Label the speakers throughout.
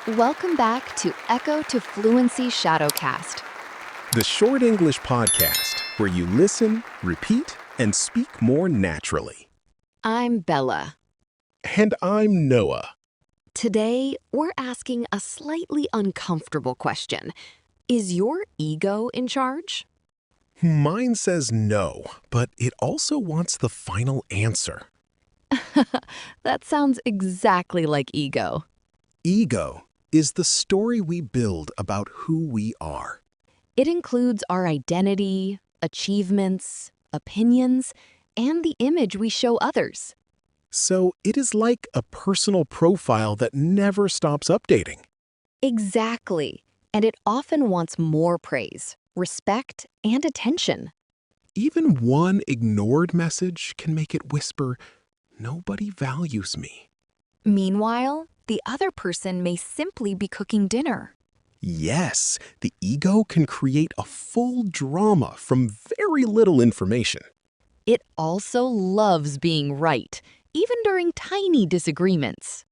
Speaker 1: Welcome back to Echo to Fluency Shadowcast.
Speaker 2: The short English podcast where you listen, repeat, and speak more naturally.
Speaker 1: I'm Bella.
Speaker 2: And I'm Noah.
Speaker 1: Today, we're asking a slightly uncomfortable question. Is your ego in charge?
Speaker 2: Mine says no, but it also wants the final answer.
Speaker 1: That sounds exactly like ego.
Speaker 2: Ego is the story we build about who we are.
Speaker 1: It includes our identity, achievements, opinions, and the image we show others.
Speaker 2: So it is like a personal profile that never stops updating.
Speaker 1: Exactly. And it often wants more praise, respect, and attention.
Speaker 2: Even one ignored message can make it whisper, "Nobody values me."
Speaker 1: Meanwhile, the other person may simply be cooking dinner.
Speaker 2: Yes, the ego can create a full drama from very little information.
Speaker 1: It also loves being right, even during tiny disagreements.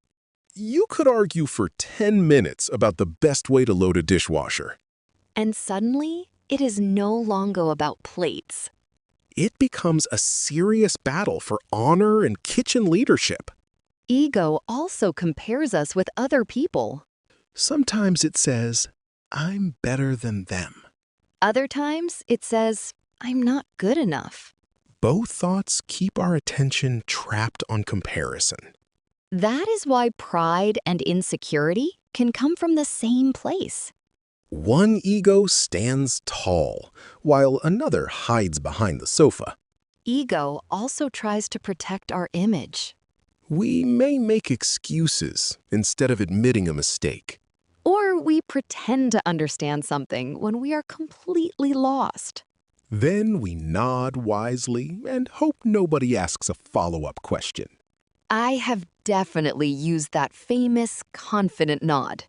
Speaker 2: You could argue for 10 minutes about the best way to load a dishwasher.
Speaker 1: And suddenly, it is no longer about plates.
Speaker 2: It becomes a serious battle for honor and kitchen leadership.
Speaker 1: Ego also compares us with other people.
Speaker 2: Sometimes it says, "I'm better than them."
Speaker 1: Other times, it says, I'm not good enough.
Speaker 2: Both thoughts keep our attention trapped on comparison.
Speaker 1: That is why pride and insecurity can come from the same place.
Speaker 2: One ego stands tall, while another hides behind the sofa.
Speaker 1: Ego also tries to protect our image.
Speaker 2: We may make excuses instead of admitting a mistake.
Speaker 1: Or we pretend to understand something when we are completely lost.
Speaker 2: Then we nod wisely and hope nobody asks a follow-up question.
Speaker 1: I have definitely used that famous, confident nod.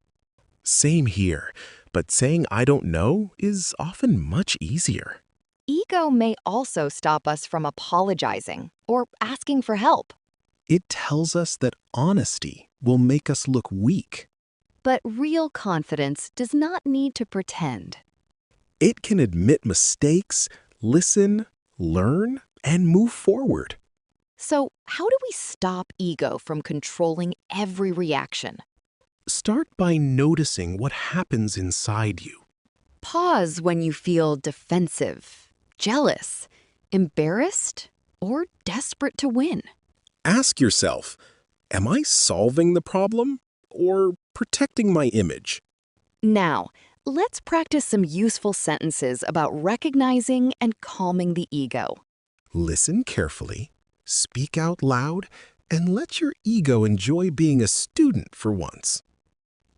Speaker 2: Same here, but saying "I don't know" is often much easier.
Speaker 1: Ego may also stop us from apologizing or asking for help.
Speaker 2: It tells us that honesty will make us look weak.
Speaker 1: But real confidence does not need to pretend.
Speaker 2: It can admit mistakes, listen, learn, and move forward.
Speaker 1: So, how do we stop ego from controlling every reaction?
Speaker 2: Start by noticing what happens inside you.
Speaker 1: Pause when you feel defensive, jealous, embarrassed, or desperate to win.
Speaker 2: Ask yourself, am I solving the problem or protecting my image?
Speaker 1: Now, let's practice some useful sentences about recognizing and calming the ego.
Speaker 2: Listen carefully, speak out loud, and let your ego enjoy being a student for once.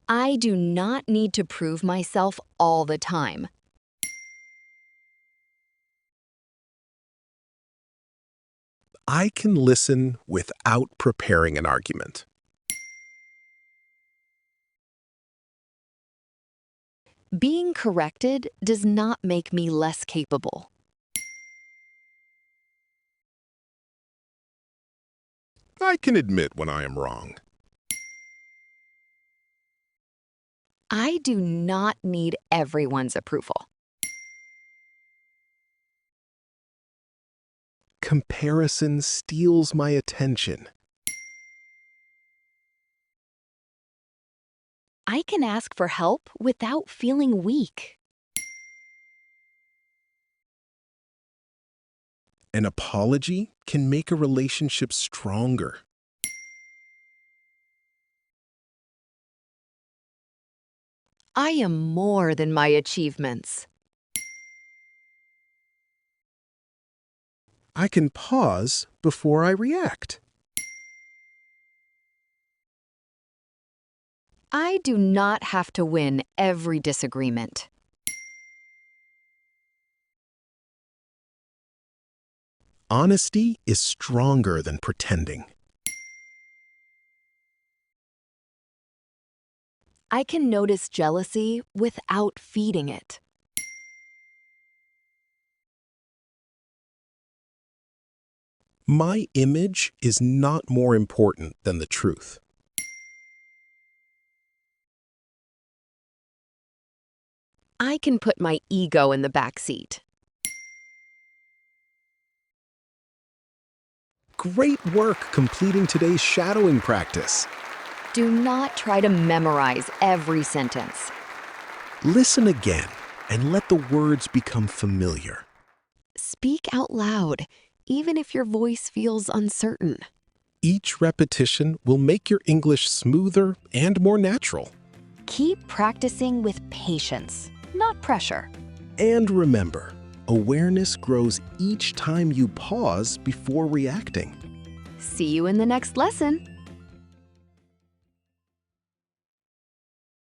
Speaker 1: I do not need to prove myself all the time.
Speaker 2: I can listen without preparing an argument.
Speaker 1: Being corrected does not make me less capable.
Speaker 2: I can admit when I am wrong.
Speaker 1: I do not need everyone's approval.
Speaker 2: Comparison steals my attention.
Speaker 1: I can ask for help without feeling weak.
Speaker 2: An apology can make a relationship stronger.
Speaker 1: I am more than my achievements.
Speaker 2: I can pause before I react.
Speaker 1: I do not have to win every disagreement.
Speaker 2: Honesty is stronger than pretending.
Speaker 1: I can notice jealousy without feeding it.
Speaker 2: My image is not more important than the truth.
Speaker 1: I can put my ego in the back seat.
Speaker 2: Great work completing today's shadowing practice.
Speaker 1: Do not try to memorize every sentence.
Speaker 2: Listen again and let the words become familiar.
Speaker 1: Speak out loud, even if your voice feels uncertain.
Speaker 2: Each repetition will make your English smoother and more natural.
Speaker 1: Keep practicing with patience, not pressure.
Speaker 2: And remember, awareness grows each time you pause before reacting.
Speaker 1: See you in the next lesson.